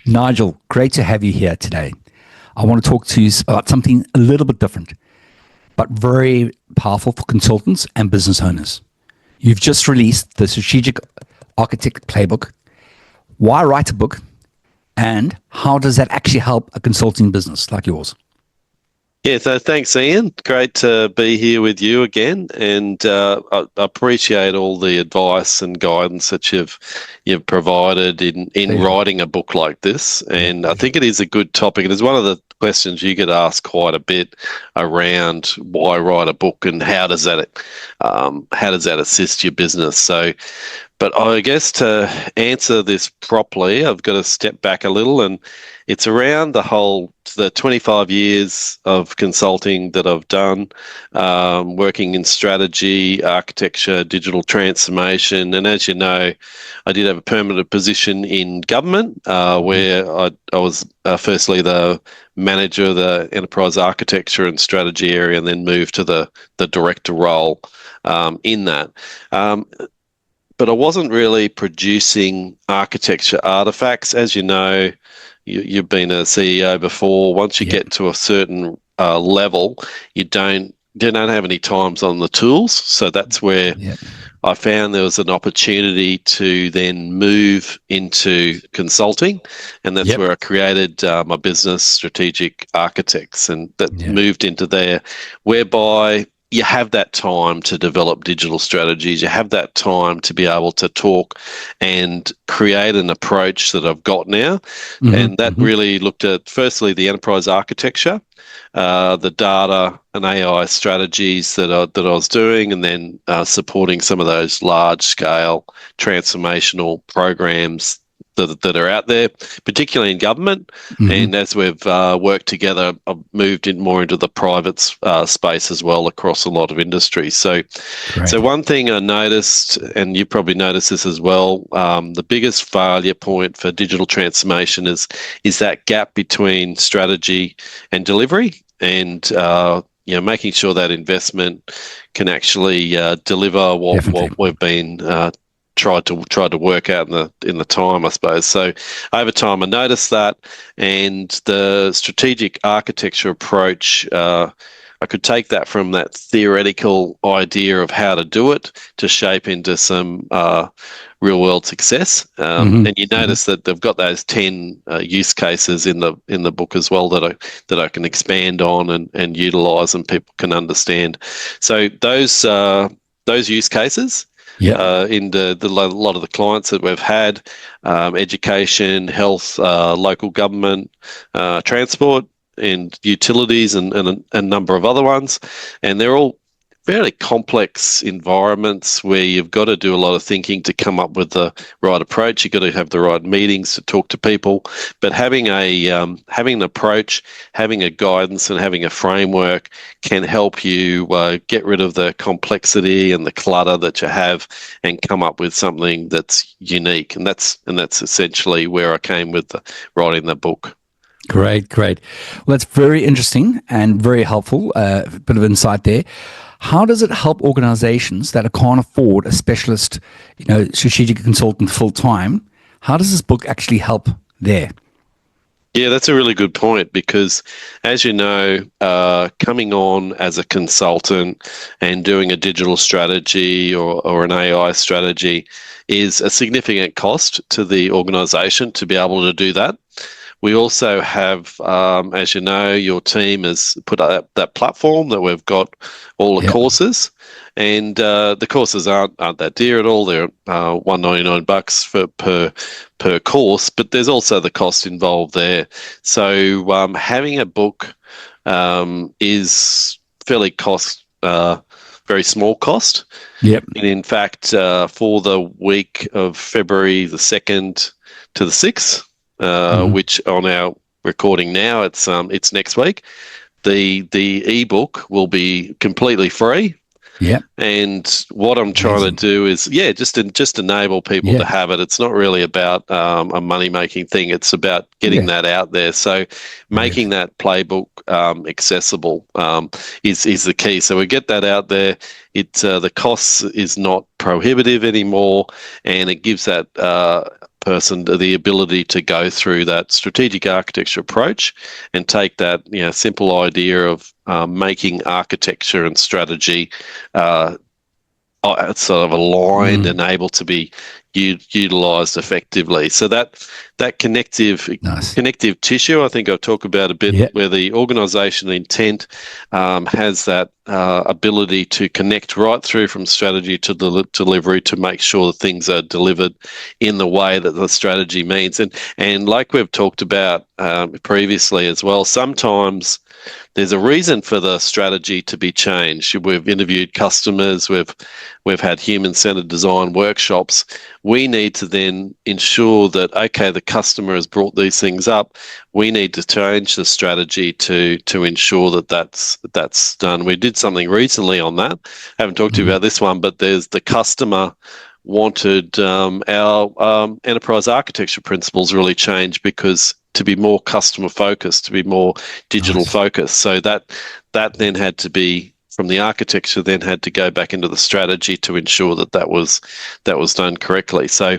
Nigel, great to have you here today. I want to talk to you about something a little bit different, but very powerful for consultants and business owners. You've just released the Strategic Architecture Playbook. Why write a book, and how does that actually help a consulting business like yours? Yeah, so thanks, Ian. Great to be here with you again, and I appreciate all the advice and guidance that you've provided in writing a book like this. And I think it is a good topic. It is one of the questions you get asked quite a bit around why write a book and how does that assist your business. So, but I guess to answer this properly, I've got to step back a little, and it's around the 25 years of consulting that I've done, working in strategy, architecture, digital transformation. And as you know, I did have a permanent position in government where I was firstly the manager of the enterprise architecture and strategy area, and then moved to the director role in that. But I wasn't really producing architecture artifacts. As you know, you've been a CEO before. Once you get to a certain level, you don't have any times on the tools. So that's where I found there was an opportunity to then move into consulting, and that's where I created my business, Strategic Architects, and that moved into there, whereby you have that time to develop digital strategies. You have that time to be able to talk and create an approach that I've got now. And that really looked at, firstly, the enterprise architecture, the data and AI strategies that I was doing, and then supporting some of those large-scale transformational programs that are out there, particularly in government. And as we've worked together, I've moved in more into the private space as well across a lot of industries. So one thing I noticed, and you probably noticed this as well, the biggest failure point for digital transformation is that gap between strategy and delivery, and making sure that investment can actually deliver what we've been tried to work out in the time, I suppose. So over time, I noticed that, and the strategic architecture approach, I could take that from that theoretical idea of how to do it to shape into some real world success. And you notice that they've got those 10 use cases in the book as well that I can expand on and utilize, and people can understand. So those use cases. In a lot of the clients that we've had, education, health, local government, transport, and utilities, and a number of other ones. And they're all fairly complex environments where you've got to do a lot of thinking to come up with the right approach. You've got to have the right meetings to talk to people. But having an approach, having a guidance, and having a framework can help you get rid of the complexity and the clutter that you have, and come up with something that's unique. And that's essentially where I came with writing the book. Great. Well, that's very interesting and very helpful. Bit of insight there. How does it help organizations that can't afford a specialist, strategic consultant full time? How does this book actually help there? Yeah, that's a really good point, because as you know, coming on as a consultant and doing a digital strategy or an AI strategy is a significant cost to the organization to be able to do that. We also have, as you know, your team has put up that platform that we've got all the courses, and the courses aren't that dear at all. They're $199 per course, but there's also the cost involved there. So having a book is fairly very small cost. And in fact, for the week of February the 2nd to the 6th, which on our recording now, it's next week, the ebook will be completely free. And what I'm trying to do is just enable people to have it. It's not really about a money making thing. It's about getting that out there. So making that playbook accessible is the key. So we get that out there. The cost is not prohibitive anymore, and it gives that person the ability to go through that strategic architecture approach and take that simple idea of making architecture and strategy sort of aligned and able to be utilized effectively. So that connective tissue, I think I'll talk about a bit, where the organization intent has that ability to connect right through from strategy to delivery to make sure that things are delivered in the way that the strategy means. And like we've talked about previously as well, sometimes there's a reason for the strategy to be changed. We've interviewed customers, we've had human-centered design workshops. We need to then ensure that, okay, the customer has brought these things up. We need to change the strategy to ensure that that's done. We did something recently on that. I haven't talked to you about this one, but there's the customer wanted our enterprise architecture principles really changed because to be more customer focused, to be more digital focused. So that then had to be, from the architecture, then had to go back into the strategy to ensure that was done correctly. So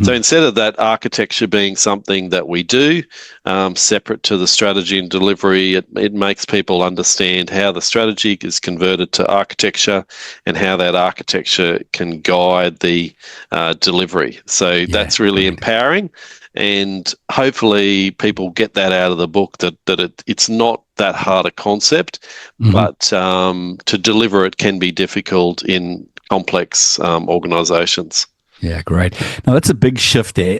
instead of that architecture being something that we do separate to the strategy and delivery, it makes people understand how the strategy is converted to architecture and how that architecture can guide the delivery. So that's really empowering. And hopefully people get that out of the book, that it's not that hard a concept, but to deliver it can be difficult in complex organizations. Yeah, great. Now, that's a big shift there.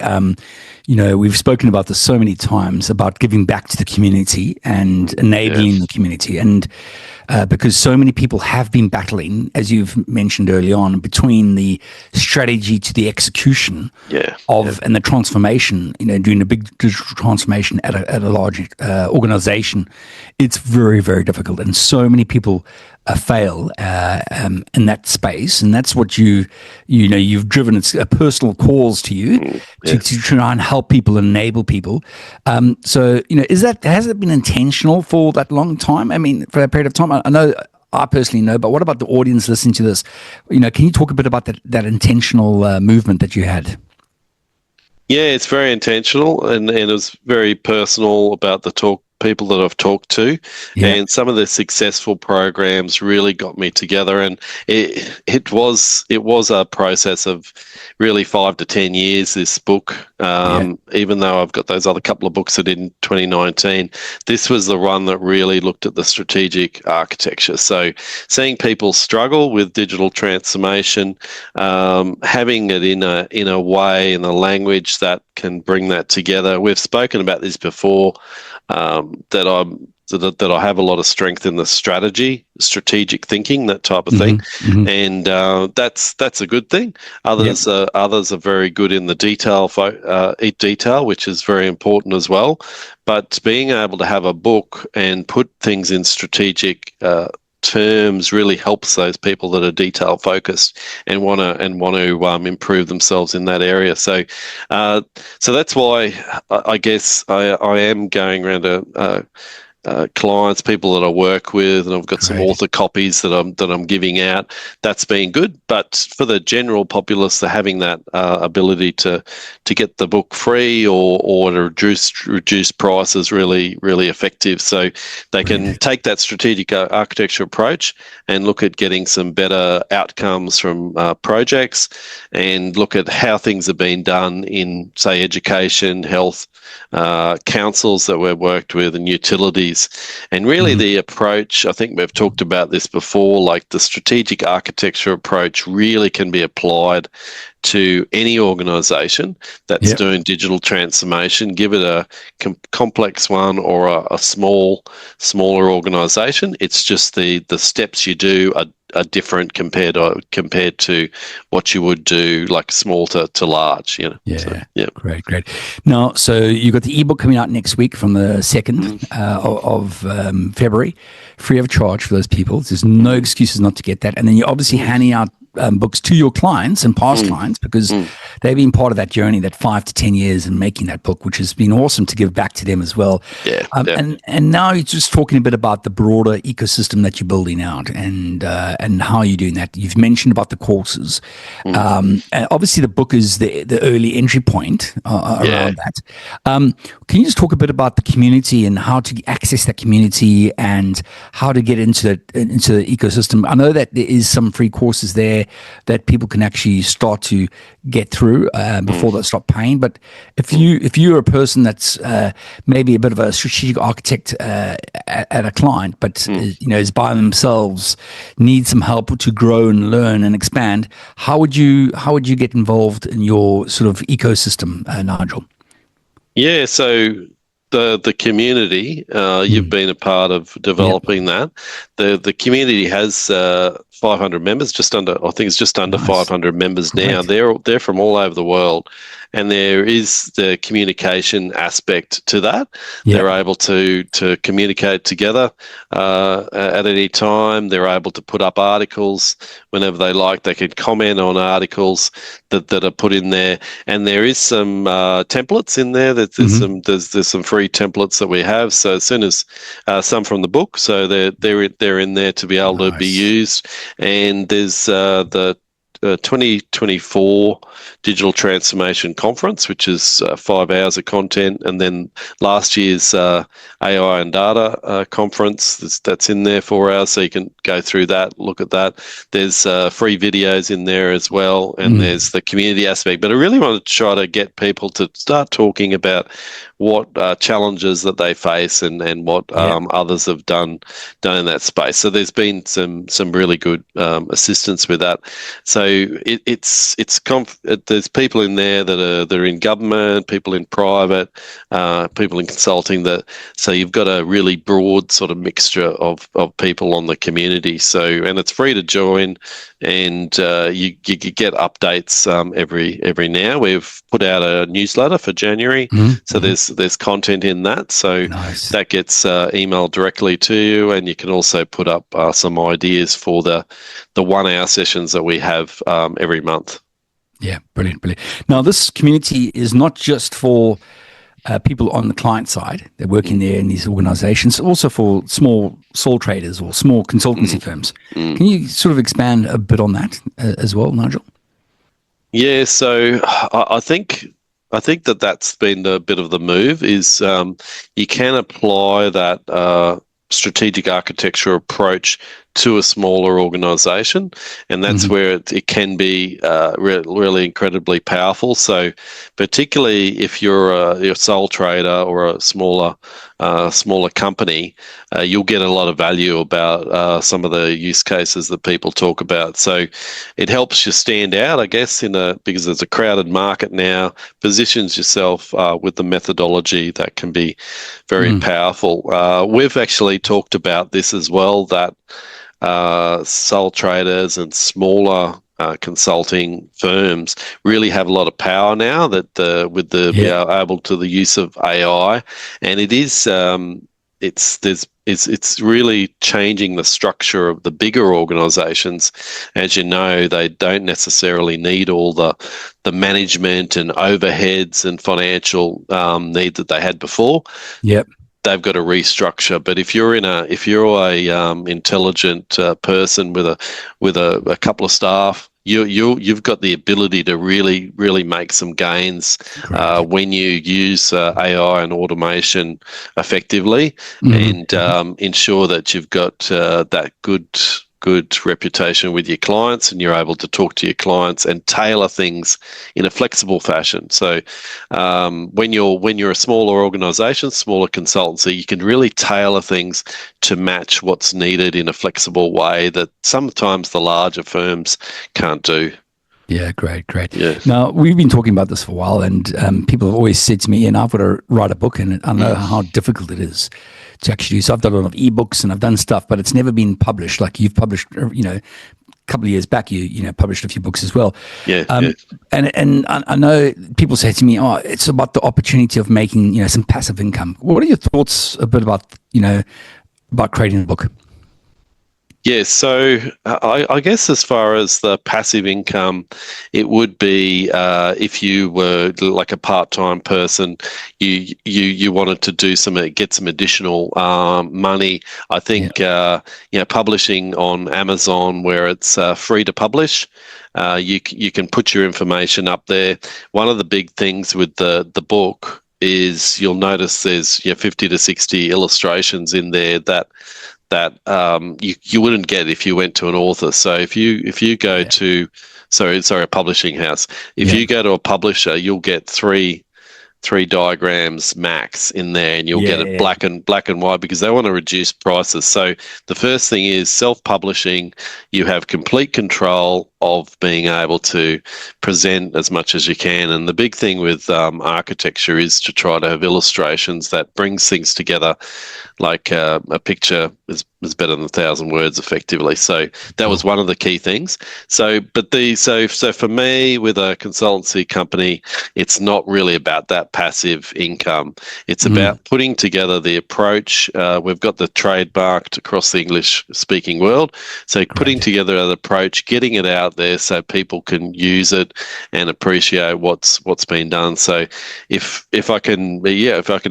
We've spoken about this so many times, about giving back to the community and enabling the community. And because so many people have been battling, as you've mentioned early on, between the strategy to the execution and the transformation, doing a big digital transformation at a large organization, it's very, very difficult. And so many people fail in that space, and that's what you've driven. It's a personal cause to you to try and help people, enable people. So has it been intentional for that long time? I mean, for that period of time, I know I personally know, but what about the audience listening to this? Can you talk a bit about that intentional movement that you had? Yeah, it's very intentional, and it was very personal about the people that I've talked to, and some of the successful programs really got me together. And it was a process of really 5 to 10 years. This book, even though I've got those other couple of books I did in 2019, this was the one that really looked at the strategic architecture. So seeing people struggle with digital transformation, having it in a way, in a language that can bring that together. We've spoken about this before. That I have a lot of strength in the strategic thinking, that type of thing, and that's a good thing. Others are very good in the detail, which is very important as well. But being able to have a book and put things in strategic terms really helps those people that are detail focused and want to improve themselves in that area. So that's why I guess I am going around to clients, people that I work with, and I've got some author copies that I'm giving out. That's been good, but for the general populace, they're having that ability to get the book free or to reduce price is really, really effective. So they can take that strategic architecture approach and look at getting some better outcomes from projects, and look at how things have been done in, say, education, health, councils that we've worked with, and utilities. And really the approach, I think we've talked about this before, like the strategic architecture approach really can be applied to any organisation that's doing digital transformation. Give it a complex one or a smaller organisation. It's just the steps you do are different compared to what you would do, like small to large. Great. Now, so you got the ebook coming out next week from the 2nd of February, free of charge for those people. There's no excuses not to get that. And then you're obviously handing out books to your clients and past clients, because they've been part of that journey, that 5 to 10 years in making that book, which has been awesome to give back to them as well. Yeah, And now you're just talking a bit about the broader ecosystem that you're building out, and how you're doing that. You've mentioned about the courses. And obviously the book is the early entry point around that. Can you just talk a bit about the community and how to access that community and how to get into the ecosystem? I know that there is some free courses there that people can actually start to get through before they start paying. But if you're a person that's maybe a bit of a strategic architect at a client, but is by themselves, needs some help to grow and learn and expand, how would you get involved in your sort of ecosystem, Nigel? Yeah, so the community, you've been a part of developing that. The community has 500 members, I think it's just under 500 members now. They're from all over the world, and there is the communication aspect to that. They're able to communicate together at any time. They're able to put up articles whenever they like. They can comment on articles that are put in there, and there is some templates in there. There's some free templates that we have. So as soon as some from the book, so they're in there to be able to be used. And there's the 2024 Digital Transformation Conference, which is 5 hours of content, and then last year's AI and Data Conference, that's in there 4 hours, so you can go through that, look at that. There's free videos in there as well, and there's the community aspect. But I really want to try to get people to start talking about what challenges that they face and what others have done in that space. So there's been some really good assistance with that. So there's people in there that are in government, people in private, people in consulting. So you've got a really broad sort of mixture of people on the community. So, and it's free to join, and you get updates every now. We've put out a newsletter for January, so there's content in that. So that gets emailed directly to you, and you can also put up some ideas for the 1 hour sessions that we have every month. Yeah, brilliant. Now, this community is not just for people on the client side. They're working there in these organizations, also for small sole traders or small consultancy firms. Can you sort of expand a bit on that as well, Nigel? Yeah, so I think that's been a bit of the move, is you can apply that strategic architecture approach to a smaller organization, and that's where it can be really incredibly powerful. So particularly if you're a sole trader or a smaller company, you'll get a lot of value about some of the use cases that people talk about. So it helps you stand out, I guess, because it's a crowded market now, positions yourself with the methodology that can be very powerful. We've actually talked about this as well, that sole traders and smaller consulting firms really have a lot of power now that able to the use of AI, and it is it's really changing the structure of the bigger organizations. As you know, they don't necessarily need all the management and overheads and financial need that they had before. They've got to restructure. But if you're a intelligent person with a couple of staff, you've got the ability to really make some gains when you use AI and automation effectively, and ensure that you've got that good reputation with your clients, and you're able to talk to your clients and tailor things in a flexible fashion. So when you're a smaller organization, smaller consultancy, you can really tailor things to match what's needed in a flexible way that sometimes the larger firms can't do. Yeah, great. Yeah. Now, we've been talking about this for a while, and people have always said to me, and I've got to write a book, and I know how difficult it is to actually do. So I've done a lot of ebooks and I've done stuff, but it's never been published. Like you've published, a couple of years back, you published a few books as well. And I know people say to me, "Oh, it's about the opportunity of making some passive income." What are your thoughts a bit about about creating a book? Yeah, so I guess as far as the passive income, it would be if you were like a part-time person, you wanted to do get some additional money. I think publishing on Amazon where it's free to publish, you can put your information up there. One of the big things with the book is you'll notice there's 50 to 60 illustrations in there that you wouldn't get if you went to an author. So if you go to a publishing house, if you go to a publisher, you'll get three diagrams max in there, and you'll get it black and white because they want to reduce prices. So the first thing is self-publishing. You have complete control of being able to present as much as you can. And the big thing with architecture is to try to have illustrations that brings things together. Like a picture is better than 1,000 words, effectively. So that was one of the key things. So for me, with a consultancy company, it's not really about that passive income. It's about putting together the approach. We've got the trademarked across the English-speaking world. So putting together an approach, getting it out there so people can use it and appreciate what's been done. So if I can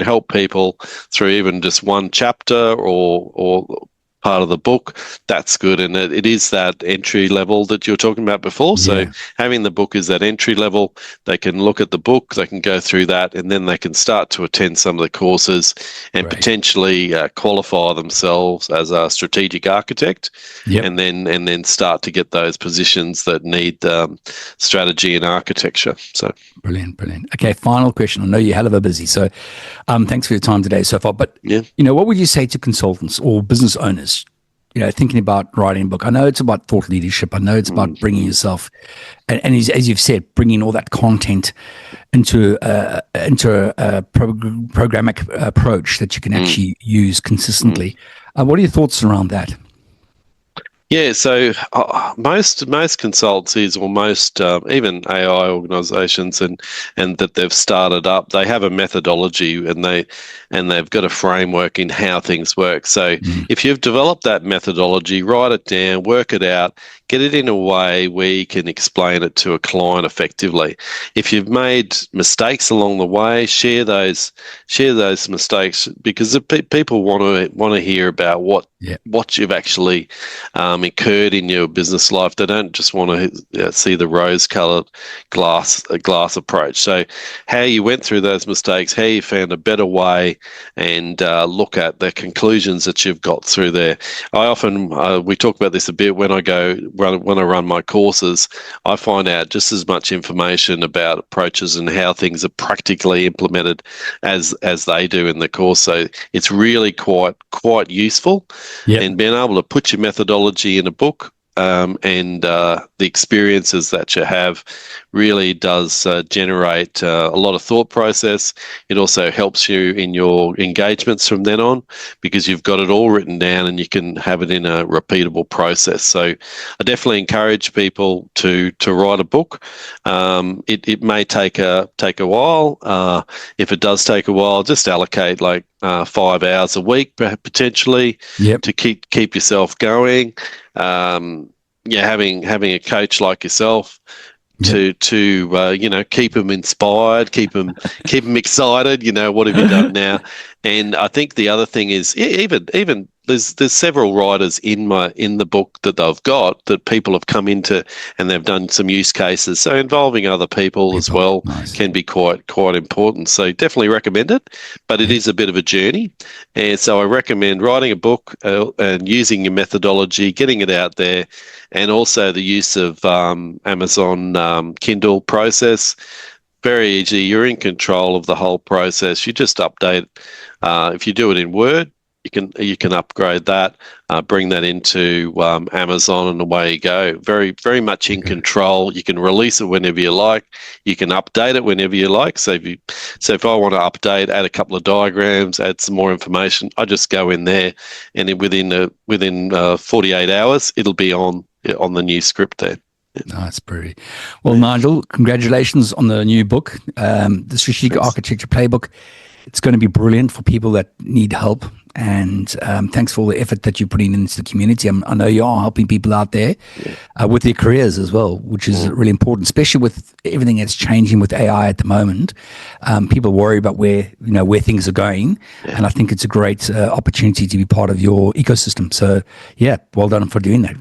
help people through even just one chapter or part of the book, that's good. And it is that entry level that you were talking about before. So having the book is that entry level. They can look at the book, they can go through that, and then they can start to attend some of the courses and potentially qualify themselves as a strategic architect, and then start to get those positions that need strategy and architecture. So brilliant. Okay, final question. I know you're hell of a busy, so thanks for your time today so far. But what would you say to consultants or business owners, thinking about writing a book? I know it's about thought leadership. I know it's about bringing yourself, and as you've said, bringing all that content into a programmatic approach that you can actually use consistently. What are your thoughts around that? Yeah, so most consultancies or most even AI organisations and that they've started up, they have a methodology and they've got a framework in how things work. So if you've developed that methodology, write it down, work it out, get it in a way where you can explain it to a client effectively. If you've made mistakes along the way, share those mistakes, because the people want to hear about what you've actually incurred in your business life. They don't just want to see the rose-coloured glass approach. So how you went through those mistakes, how you found a better way, and look at the conclusions that you've got through there. I often we talk about this a bit when I run my courses. I find out just as much information about approaches and how things are practically implemented as they do in the course. So it's really quite useful. And being able to put your methodology in a book and the experiences that you have really does generate a lot of thought process. It also helps you in your engagements from then on, because you've got it all written down and you can have it in a repeatable process. So I definitely encourage people to write a book. It may take a while. If it does take a while, just allocate 5 hours a week potentially to keep yourself going. Having a coach like yourself to keep them inspired, keep them excited. What have you done now? And I think the other thing is even there's several writers in the book that they've got that people have come into, and they've done some use cases. So involving other people as well can be quite important. So definitely recommend it, but it is a bit of a journey. And so I recommend writing a book and using your methodology, getting it out there, and also the use of Amazon Kindle process. Very easy. You're in control of the whole process. You just update. If you do it in Word, you can upgrade that, bring that into Amazon, and away you go. Very, very much in control. You can release it whenever you like. You can update it whenever you like. So if I want to update, add a couple of diagrams, add some more information, I just go in there, and within 48 hours, it'll be on the new script there. That's pretty. Well, Nigel, congratulations on the new book, the Strategic Architecture Playbook. It's going to be brilliant for people that need help. And thanks for all the effort that you're putting into the community. I know you are helping people out there with their careers as well, which is really important, especially with everything that's changing with AI at the moment. People worry about where things are going, and I think it's a great opportunity to be part of your ecosystem. So, yeah, well done for doing that.